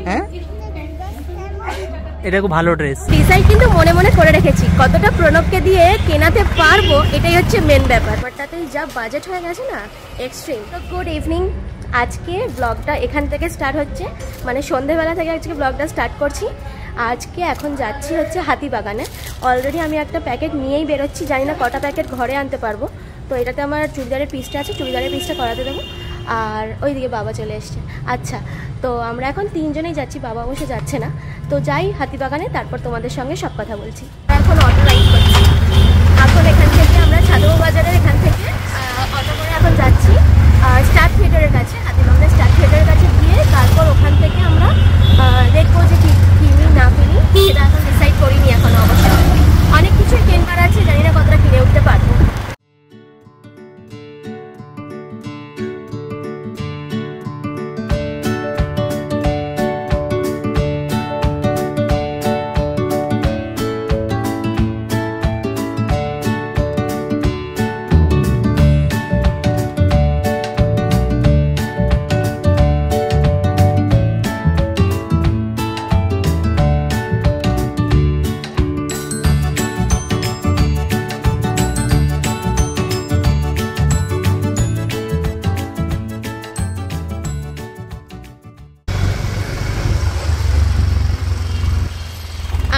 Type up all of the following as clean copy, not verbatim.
হ্যাঁ এটা খুব ভালো ড্রেস। ডিসাইড কিন্তু মনে মনে করে রেখেছি, কতটা প্রণবকে দিয়ে কেনাতে পারবো এটাই হচ্ছে মেন ব্যাপার। বাটটাতেই যা বাজেট হয়ে গেছে না, এক্সট্রিম। তো গুড ইভিনিং, আজকে ব্লগটা এখান থেকে স্টার্ট হচ্ছে, মানে সন্ধেবেলা থেকে আজকে ব্লগটা স্টার্ট করছি। আজকে এখন যাচ্ছি হচ্ছে হাতিবাগানে। অলরেডি আমি একটা প্যাকেট নিয়েই বেরোচ্ছি, জানি না কটা প্যাকেট ঘরে আনতে পারবো। তো এটাতে আমার চুড়িদারের পিসটা আছে, চুড়িদারের পিসটা করাতে দেবো। আর ওইদিকে বাবা চলে এসছে। আচ্ছা, তো আমরা এখন তিনজনেই যাচ্ছি, বাবা অবশ্য যাচ্ছে না। তো যাই হাতিবাগানে, তারপর তোমাদের সঙ্গে সব কথা বলছি। এখন অটো রাইড করছি। এখন এখান থেকে আমরা সাধু বাজারের এখান থেকে অটো করে এখন যাচ্ছি স্টার থিয়েটারের কাছে। হাতিবাগানের স্টার থিয়েটারের কাছে গিয়ে তারপর ওখান থেকে আমরা দেখবো যে কিনি না কিনি, সেটা এখন ডিসাইড করিনি এখন। অবশ্য অনেক কিছুই কেনার আছে, জানি না কতটা কিনে উঠতে পারবো।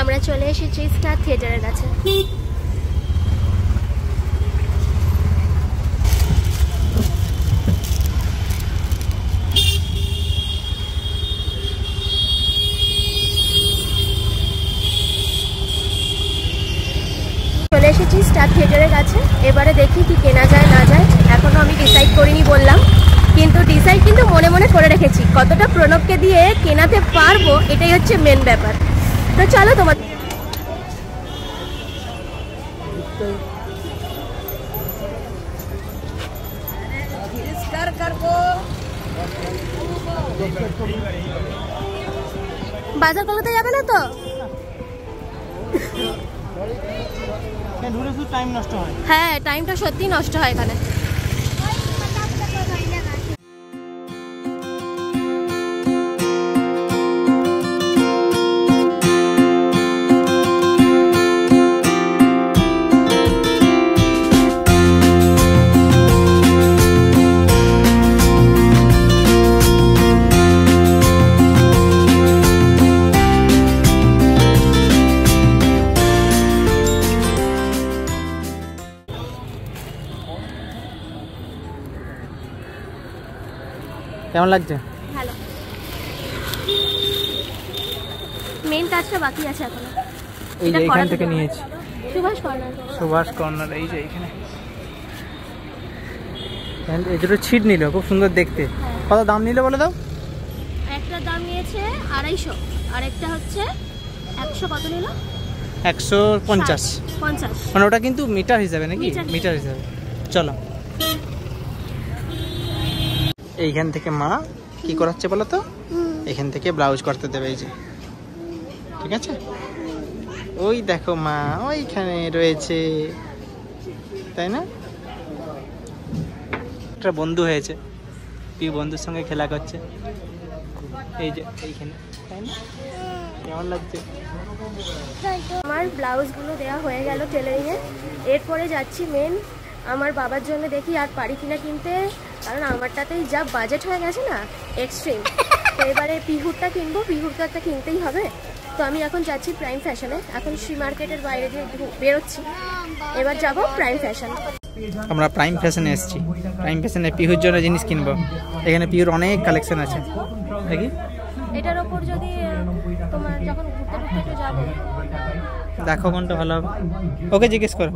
আমরা চলে এসেছি স্টার থিয়েটারের কাছে। চলে এসেছি স্টার থিয়েটারের কাছে। এবারে দেখি কি কেনা যায় না যায়, এখনো আমি ডিসাইড করিনি বললাম, কিন্তু ডিসাইড কিন্তু মনে মনে করে রেখেছি, কতটা প্রণবকে দিয়ে কেনাতে পারবো এটাই হচ্ছে মেন ব্যাপার। তো চলো তোমার বাজার করতে যাবে না তো? হ্যাঁ, টাইমটা সত্যি নষ্ট হয় এখানে। কেমন লাগছে? ভালো। মেন কাজটা বাকি আছে এখনো। এই যে এখান থেকে নিয়েছি সুভাষ কর্নার। এই যে এখানে এই দুটো ছিট নিল, খুব সুন্দর দেখতে। কত দাম নিল বলে দাও? একটা দাম নিয়েছে 250, আর একটা হচ্ছে 100। কত নিল? 150। মানে ওটা কিন্তু মিটার হিসাবে নাকি? মিটার হিসাবে। চলো, এইখান থেকে মা কি করাচ্ছে বলো তো? এখান থেকে ব্লাউজ করতে দেবে। এই যে, ঠিক আছে, ওই দেখো মা ওইখানে রয়েছে, তাই না? একটা বন্ধু হয়েছে, প্রিয় বন্ধুর সঙ্গে খেলা করছে। এই যে এইখানে, তাই না? কেমন লাগছে? আমার ব্লাউজগুলো দেওয়া হয়ে গেল টেলারিংয়ে। এরপরে যাচ্ছি মেন আমার বাবার জন্য, দেখি আর পারি কিনা কিনতে, কারণ আমারটাতেই যা বাজেট হয়ে গেছে না, এক্সট্রিম। তো এবারে পিহুরটা কিনবো, পিহুর তো একটা কিনতেই হবে। তো আমি এখন যাচ্ছি প্রাইম ফ্যাশনে। এখন শ্রী মার্কেটের বাইরে দিয়ে বেরোচ্ছি, এবার যাব প্রাইম ফ্যাশন। আমরা প্রাইম ফ্যাশনে এসেছি। প্রাইম ফ্যাশনে পিহুর জন্য জিনিস কিনবো। এখানে পিহুর অনেক কালেকশন আছে। দেখি এটার ওপর যদি তোমার যখন ঘুরতে ঘুরতে যাবো, দেখো কোনটা ভালো হবে। ওকে জিজ্ঞেস করো।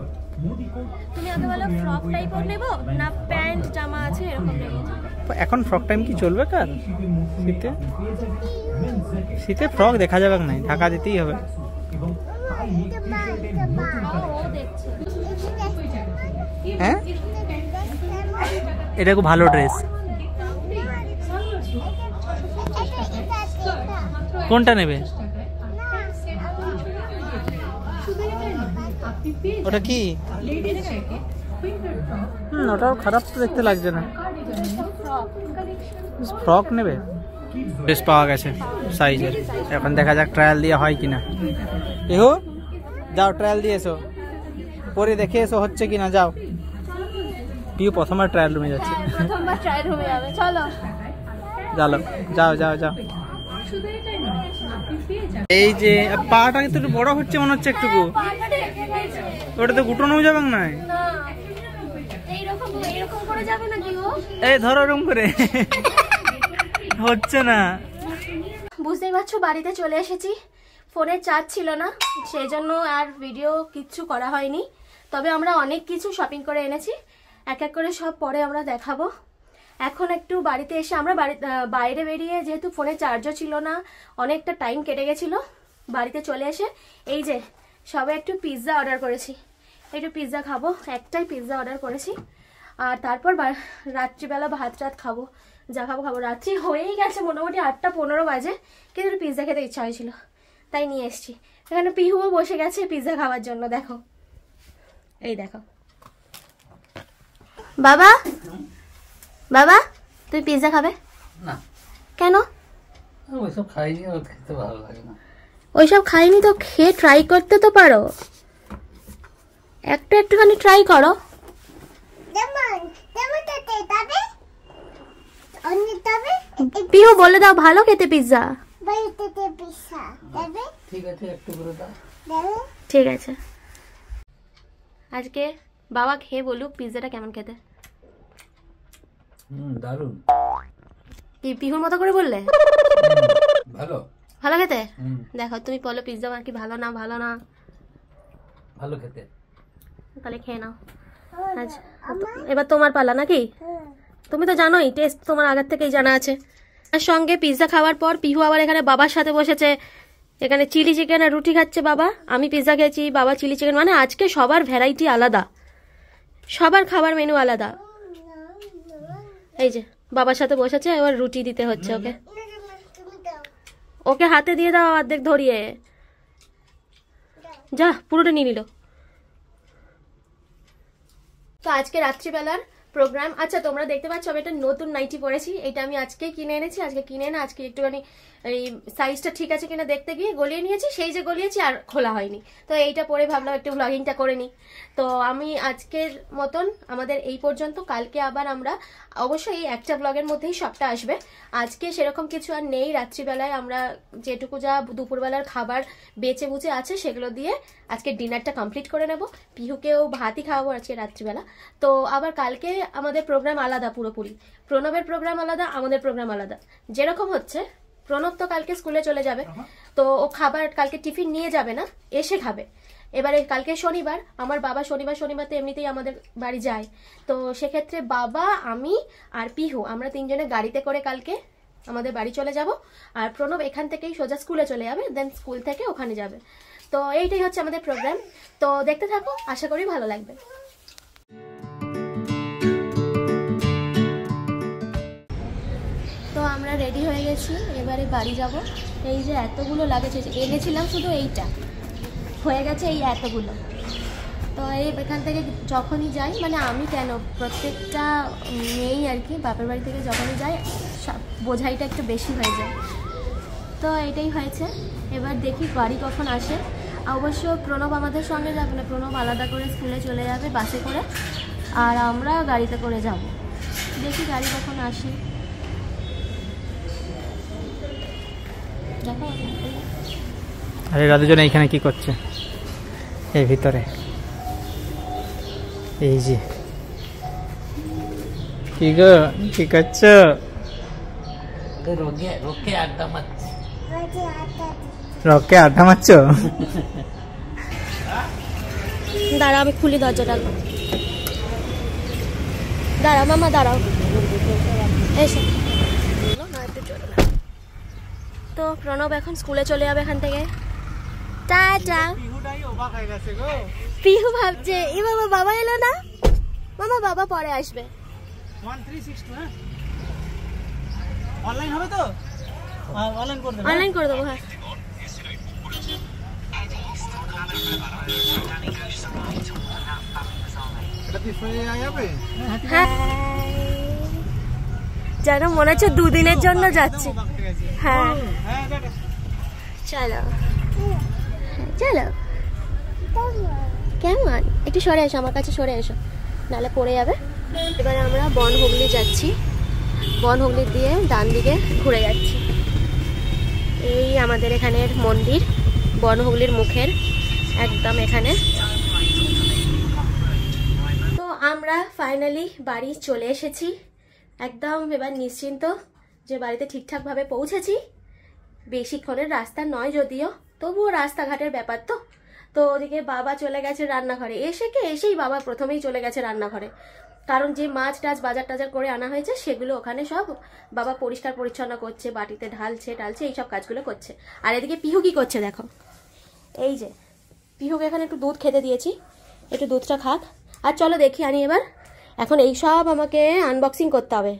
তুমি আগে বলো ফ্রক টাইপের নেব না প্যান্ট জামা আছে এরকম নেব? এখন ফ্রক টাইম কি চলবে কার? শীতে শীতে ফ্রক দেখা যাবে না, ঢাকা দিতেই হবে। হ্যাঁ, এটা খুব ভালো ড্রেস। কোনটা নেবে? ওটা কি? ওটাও খারাপ তো দেখতে লাগছে না। ফ্রক নেবে? বেশ পাওয়া গেছে সাইজের। এখন দেখা যাক ট্রায়াল দিয়ে হয় কিনা। এহো যাও ট্রায়াল দিয়ে এসো, পরে দেখে এসো হচ্ছে কিনা। যাও পিউ প্রথমবার ট্রায়াল রুমে যাচ্ছে। প্রথমবার ট্রায়াল রুমে যাবে, চলো চলো যাও যাও যাও। এই যে পাটা কিন্তু একটু বড় হচ্ছে মনে হচ্ছে একটুকু, ওটা তো গুটানো যাবে না। এইরকম করে যাবে নাকি ও? এই ধরো রুম করে হচ্ছে না। বুঝতেই পারছো বাড়িতে চলে এসেছি, ফোনে চার্জ ছিল না, সেই জন্য আর ভিডিও কিচ্ছু করা হয়নি। তবে আমরা অনেক কিছু শপিং করে এনেছি, এক এক করে সব পরে আমরা দেখাবো। এখন একটু বাড়িতে এসে আমরা বাইরে বেরিয়ে, যেহেতু ফোনে চার্জও ছিল না, অনেকটা টাইম কেটে গেছিলো, বাড়িতে চলে এসে এই যে সবাই একটু পিৎজা অর্ডার করেছি। একটু পিৎজা খাবো, একটাই পিৎজা অর্ডার করেছি। আর তারপর রাত্রিবেলা ভাত খাবো, যা খাবো। রাত্রি হয়েই গেছে, মোটামুটি 8:15 বাজে, কিন্তু একটু পিৎজা খেতে ইচ্ছা হয়েছিল তাই নিয়ে এসেছি। এখানে পিহুও বসে গেছে পিৎজা খাওয়ার জন্য। দেখো, এই দেখো। বাবা বাবা তুমি পিৎজা খাবে না? কেন? ওইসব খাইনি, ওর খেতে ভালো লাগে না। ওইসব খাইনি তো খেয়ে ট্রাই করতে তো পারো, একটুখানি ট্রাই করো। পিহু বলে দাও ভালো খেতে পিৎজা। ঠিক আছে, একটু করে দাও। ঠিক আছে, আজকে বাবা খেয়ে বলুক পিৎজাটা কেমন খেতে। দারুণ। কি পিহুর মতো করে বললে? ভালো ভালো খেতে। দেখো তুমি বলো পিৎজা কি ভালো না ভালো না? ভালো খেতে। তাহলে খেয়ে নাও। আচ্ছা এবার তোমার পালা নাকি? তুমি তো জানোই, টেস্ট তোমার আগের থেকেই জানা আছে। তার সঙ্গে পিৎজা খাওয়ার পর পিহু আবার এখানে বাবার সাথে বসেছে, এখানে চিলি চিকেন আর রুটি খাচ্ছে বাবা, আমি পিৎজা খেয়েছি, বাবা চিলি চিকেন। মানে আজকে সবার ভ্যারাইটি আলাদা, সবার খাবার মেনু আলাদা। এই যে বাবার সাথে বসেছে, এবার রুটি দিতে হচ্ছে ওকে। ওকে হাতে দিয়ে দাও অর্ধেক ধরিয়ে, যা পুরোটা নিয়ে নিল। তো আজকে রাত্রিবেলার প্রোগ্রাম। আচ্ছা তোমরা দেখতে পাচ্ছ আমি একটা নতুন নাইটি পরেছি, এটা আমি আজকেই কিনে এনেছি। আজকে কিনে না, আজকে একটুখানি এই সাইজটা ঠিক আছে কিনা দেখতে গিয়ে গলিয়ে নিয়েছি, সেই যে গলিয়েছি আর খোলা হয়নি। তো এইটা পরে ভাবলাম একটু ব্লগিংটা করে নিই। তো আমি আজকের মতন আমাদের এই পর্যন্ত। কালকে আবার আমরা অবশ্যই এই একটা ব্লগের মধ্যেই সবটা আসবে। আজকে সেরকম কিছু আর নেই। রাত্রিবেলায় আমরা যেটুকু যা দুপুরবেলার খাবার বেঁচে বুচে আছে সেগুলো দিয়ে আজকে ডিনারটা কমপ্লিট করে নেব। পিহুকেও ভাতই খাওয়াবো আজকে রাত্রিবেলা। তো আবার কালকে আমাদের প্রোগ্রাম আলাদা পুরোপুরি। প্রণবের প্রোগ্রাম আলাদা, আমাদের প্রোগ্রাম আলাদা। যেরকম হচ্ছে প্রণব তো কালকে স্কুলে চলে যাবে, তো ও খাবার কালকে টিফিন নিয়ে যাবে না, এসে খাবে। এবারে কালকে শনিবার, আমার বাবা শনিবার তো এমনিতেই আমাদের বাড়ি যায়। তো সেক্ষেত্রে বাবা, আমি আর পিহু আমরা তিনজনে গাড়িতে করে কালকে আমাদের বাড়ি চলে যাব। আর প্রণব এখান থেকেই সোজা স্কুলে চলে যাবে, দেন স্কুল থেকে ওখানে যাবে। তো এইটাই হচ্ছে আমাদের প্রোগ্রাম। তো দেখতে থাকো, আশা করি ভালো লাগবে। তো আমরা রেডি হয়ে গেছি, এবারে বাড়ি যাব। এই যে এতগুলো লাগেজ এনেছিলাম, শুধু এইটা হয়ে গেছে, এই এতগুলো। তো এই এখান থেকে যখনই যাই, মানে আমি কেন প্রত্যেকটা মেয়েই আর কি বাপের বাড়ি থেকে যখনই যাই বোঝাইটা একটু বেশি হয়ে যায়। তো এটাই হয়েছে। এবার দেখি গাড়ি কখন আসে। অবশ্য প্রণব আমাদের সঙ্গে যাবে না, প্রণব আলাদা করে স্কুলে চলে যাবে বাসে করে, আর আমরা গাড়িতে করে যাব। দেখি গাড়ি কখন আসে। আরে দাদুজন এইখানে কি করছে? এই ভিতরে এই যে কি গো, কি করছো? রকে আড্ডা মারছো? দাঁড়া আমি খুলি দরজাটা, দাঁড়া মামা দাঁড়াও, এসো। তো প্রণব এখন স্কুলে চলে যাবে এখান থেকে। টাটা। পিহু ভাবছে এ বাবা, বাবা এলো না। মামা বাবা পরে আসবে। 1362 হ্যাঁ, অনলাইন হবে তো? অনলাইন করে দেব, অনলাইন করে দেবো। হ্যাঁ যেন মনে হচ্ছে দুদিনের জন্য যাচ্ছি। হ্যাঁ চলো চলো। কেমন? একটু সরে এসো, আমার কাছে সরে এসো, নাহলে পড়ে যাবে। এবারে আমরা বনহুগলি যাচ্ছি, বনহুগলি দিয়ে ডান দিকে ঘুরে যাচ্ছি। এই আমাদের এখানের মন্দির, বনহুগলির মুখের একদম এখানে। তো আমরা ফাইনালি বাড়ি চলে এসেছি, একদম এবার নিশ্চিন্ত যে বাড়িতে ঠিকঠাকভাবে পৌঁছেছি। বেশিক্ষণের রাস্তা নয় যদিও, তবুও রাস্তাঘাটের ব্যাপার তো। তো ওদিকে বাবা চলে গেছে রান্নাঘরে, এসেই বাবা প্রথমেই চলে গেছে রান্নাঘরে, কারণ যে মাছ টাছ বাজার টাজার করে আনা হয়েছে সেগুলো ওখানে সব বাবা পরিষ্কার পরিচ্ছন্ন করছে, বাটিতে ঢালছে এইসব কাজগুলো করছে। আর এদিকে পিহু কি করছে দেখো, এই যে পিহুকে এখানে একটু দুধ খেতে দিয়েছি, একটু দুধটা খাক। আর চলো দেখি আনি এবার, এখন এই সব আমাকে আনবক্সিং করতে হবে।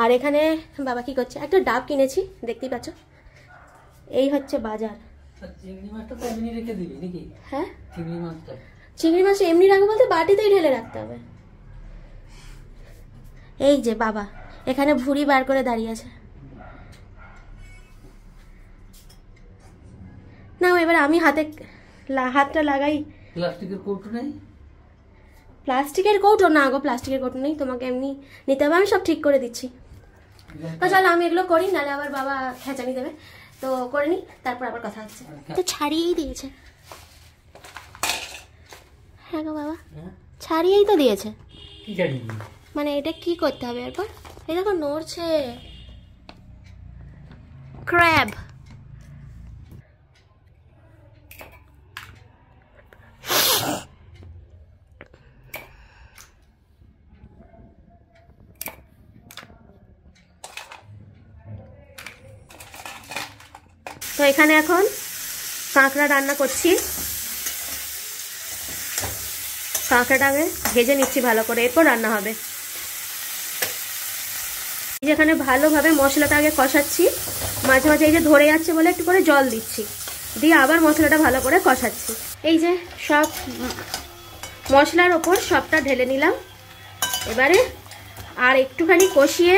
আর এখানে বাবা কি করছে, একটা ডাব কিনেছি দেখতেই পাচ্ছ। এই হচ্ছে বাজার। হ্যাঁ চিংড়ি মাছ এমনি রাখবো বলতে বাটিতেই ঢেলে রাখতে হবে। এই যে বাবা এখানে ভুঁড়ি বার করে দাঁড়িয়ে আছে। না এবার আমি হাতটা লাগাই। প্লাস্টিকের কৌটো নেই? প্লাস্টিকের কৌটো না গো, প্লাস্টিকের কৌটো নেই, তোমাকে এমনি নিতে হবে, আমি সব ঠিক করে দিচ্ছি। তো চলো আমি এগুলো করি, নাহলে আবার বাবা খেঁচানি দেবে। তো করে নি, তারপর আবার কথা হচ্ছে। তো ছাড়িয়েই দিয়েছে। হ্যাঁ গো বাবা ছাড়িয়েই তো দিয়েছে। মানে এটা কি করতে হবে এরপর? এই দেখো নড়ছে, ক্র্যাব। তো এখানে এখন কাঁকড়া রান্না করছি, কাঁকড়াটাকে ভেজে নিচ্ছি ভালো করে, এরপর রান্না হবে। যেখানে ভালোভাবে মশলাটা আগে কষাচ্ছি, মাঝে মাঝে এই যে ধরে যাচ্ছে বলে একটু করে জল দিচ্ছি, দিয়ে আবার মশলাটা ভালো করে কষাচ্ছি। এই যে সব মশলার ওপর সবটা ঢেলে নিলাম এবারে, আর একটুখানি কষিয়ে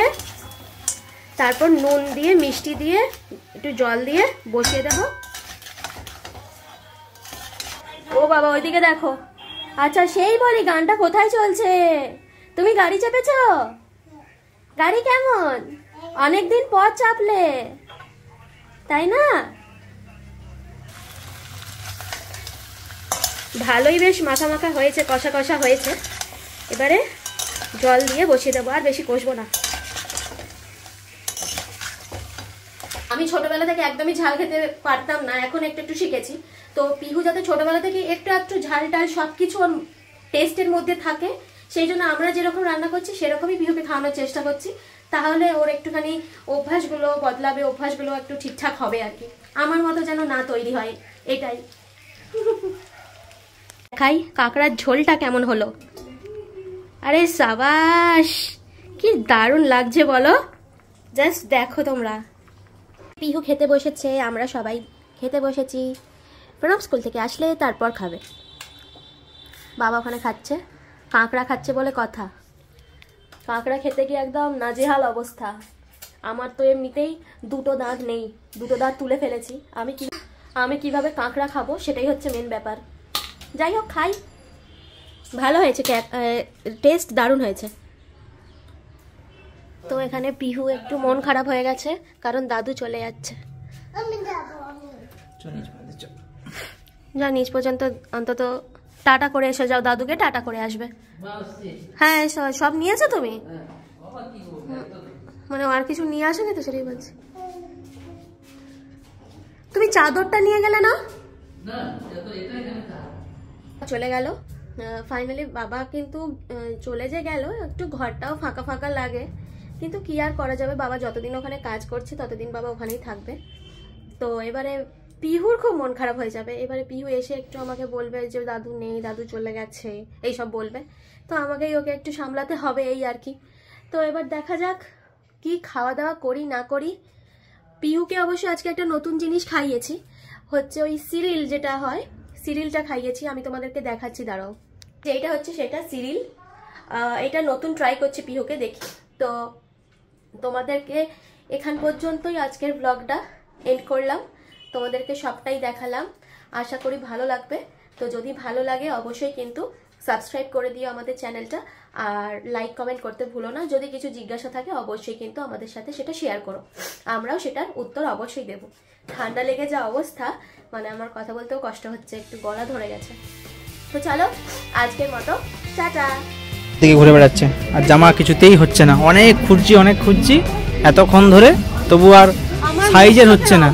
তারপর নুন দিয়ে মিষ্টি দিয়ে একটু জল দিয়ে বসিয়ে দেবো। ও বাবা ওইদিকে দেখো। আচ্ছা সেই বলি গানটা কোথায় চলছে? তুমি গাড়ি চেপেছ? গাড়ি কেমন? অনেকদিন পর চাপলে তাই না? ভালোই বেশ মাখা মাখা হয়েছে, কষা কষা হয়েছে। এবারে জল দিয়ে বসিয়ে দেবো, আর বেশি কষবো না। আমি ছোটবেলা থেকে একদমই ঝাল খেতে পারতাম না, এখন একটু একটু শিখেছি। তো পিহু যাতে ছোটবেলা থেকে একটু একটু ঝাল টাল সবকিছু ওর টেস্টের মধ্যে থাকে, সেই জন্য আমরা যেরকম রান্না করছি সেরকমই পিহুকে খাওয়ানোর চেষ্টা করছি। তাহলে ওর একটুখানি অভ্যাসগুলো বদলাবে, অভ্যাসগুলো একটু ঠিকঠাক হবে আর কি, আমার মতো যেন না তৈরি হয় এটাই। খাই কাঁকড়ার ঝোলটা কেমন হলো। আরে সাবাস, কি দারুণ লাগছে বলো, জাস্ট দেখো তোমরা। পিহু খেতে বসেছে, আমরা সবাই খেতে বসেছি। প্রণব স্কুল থেকে আসলে তারপর খাবে। বাবা ওখানে খাচ্ছে, কাঁকড়া খাচ্ছে বলে কথা। কাঁকড়া খেতে গিয়ে একদম নাজেহাল অবস্থা। আমার তো এমনিতেই দুটো দাঁত নেই, দুটো দাঁত তুলে ফেলেছি। আমি কিভাবে কাঁকড়া খাবো সেটাই হচ্ছে মেন ব্যাপার। যাই হোক খাই, ভালো হয়েছে, টেস্ট দারুণ হয়েছে। তো এখানে পিহু একটু মন খারাপ হয়ে গেছে, কারণ দাদু চলে যাচ্ছে। যা নিচ পর্যন্ত অন্তত টাটা করে এসে যাও, দাদুকে টাটা করে আসবে। হ্যাঁ সব নিয়েছো তুমি? মানে আর কিছু নিয়ে আসেনি তো, সেটাই বলছি। তুমি চাদরটা নিয়ে গেলে না? চলে গেল ফাইনালি বাবা, কিন্তু চলে যে গেল একটু ঘরটাও ফাঁকা ফাঁকা লাগে, কিন্তু কি আর করা যাবে, বাবা যতদিন ওখানে কাজ করছে ততদিন বাবা ওখানেই থাকবে। তো এবারে পিহুর খুব মন খারাপ হয়ে যাবে। এবারে পিহু এসে একটু আমাকে বলবে যে দাদু নেই, দাদু চলে গেছে, এইসব বলবে। তো আমাকেই ওকে একটু সামলাতে হবে এই আর কি। তো এবার দেখা যাক কি খাওয়া দাওয়া করি না করি। পিহুকে অবশ্য আজকে একটা নতুন জিনিস খাইয়েছি, হচ্ছে ওই সিরিল যেটা হয়, সিরিলটা খাইয়েছি। আমি তোমাদেরকে দেখাচ্ছি, দাঁড়াও। যে এটা হচ্ছে সেটা সিরিল, এটা নতুন ট্রাই করছি পিহুকে, দেখি। তো তোমাদেরকে এখান পর্যন্তই আজকের ব্লগটা এন্ড করলাম, তোমাদেরকে সবটাই দেখালাম, আশা করি ভালো লাগবে। তো যদি ভালো লাগে অবশ্যই কিন্তু সাবস্ক্রাইব করে দিও আমাদের চ্যানেলটা, আর লাইক কমেন্ট করতে ভুলো না। যদি কিছু জিজ্ঞাসা থাকে অবশ্যই কিন্তু আমাদের সাথে সেটা শেয়ার করো, আমরাও সেটার উত্তর অবশ্যই দেব। ঠান্ডা লেগে যা অবস্থা, মানে আমার কথা বলতেও কষ্ট হচ্ছে, একটু গলা ধরে গেছে। তো চলো আজকের মতো টাটা। দিকে ঘুরে বেড়াচ্ছে আর জামা কিছুতেই হচ্ছে না, অনেক খুঁজছি এতক্ষণ ধরে, তবু আর সাইজের হচ্ছে না।